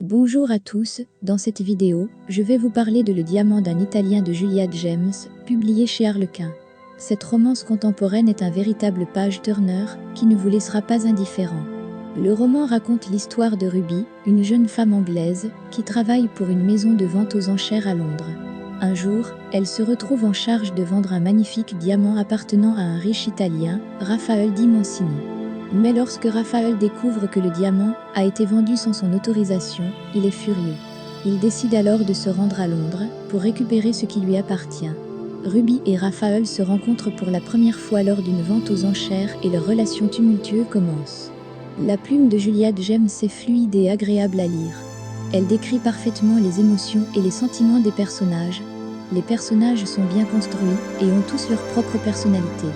Bonjour à tous, dans cette vidéo, je vais vous parler de Le diamant d'un Italien de Julia James, publié chez Harlequin. Cette romance contemporaine est un véritable page-turner qui ne vous laissera pas indifférent. Le roman raconte l'histoire de Ruby, une jeune femme anglaise qui travaille pour une maison de vente aux enchères à Londres. Un jour, elle se retrouve en charge de vendre un magnifique diamant appartenant à un riche Italien, Raphaël di Mancini. Mais lorsque Raphaël découvre que le diamant a été vendu sans son autorisation, il est furieux. Il décide alors de se rendre à Londres pour récupérer ce qui lui appartient. Ruby et Raphaël se rencontrent pour la première fois lors d'une vente aux enchères et leur relation tumultueuse commence. La plume de Julia James est fluide et agréable à lire. Elle décrit parfaitement les émotions et les sentiments des personnages. Les personnages sont bien construits et ont tous leur propre personnalité.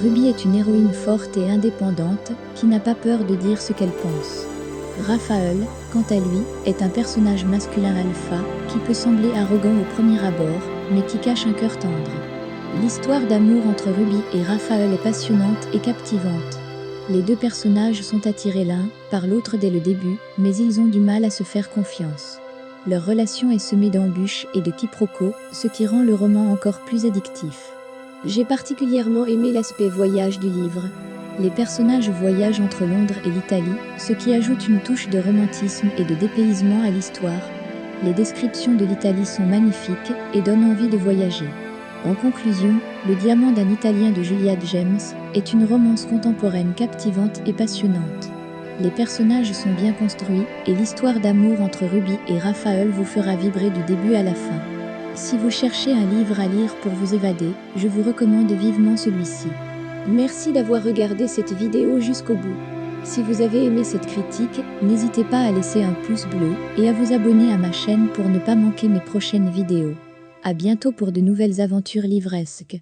Ruby est une héroïne forte et indépendante qui n'a pas peur de dire ce qu'elle pense. Raphaël, quant à lui, est un personnage masculin alpha qui peut sembler arrogant au premier abord, mais qui cache un cœur tendre. L'histoire d'amour entre Ruby et Raphaël est passionnante et captivante. Les deux personnages sont attirés l'un par l'autre dès le début, mais ils ont du mal à se faire confiance. Leur relation est semée d'embûches et de quiproquos, ce qui rend le roman encore plus addictif. J'ai particulièrement aimé l'aspect voyage du livre. Les personnages voyagent entre Londres et l'Italie, ce qui ajoute une touche de romantisme et de dépaysement à l'histoire. Les descriptions de l'Italie sont magnifiques et donnent envie de voyager. En conclusion, Le diamant d'un Italien de Julia James est une romance contemporaine captivante et passionnante. Les personnages sont bien construits et l'histoire d'amour entre Ruby et Raphaël vous fera vibrer du début à la fin. Si vous cherchez un livre à lire pour vous évader, je vous recommande vivement celui-ci. Merci d'avoir regardé cette vidéo jusqu'au bout. Si vous avez aimé cette critique, n'hésitez pas à laisser un pouce bleu et à vous abonner à ma chaîne pour ne pas manquer mes prochaines vidéos. À bientôt pour de nouvelles aventures livresques.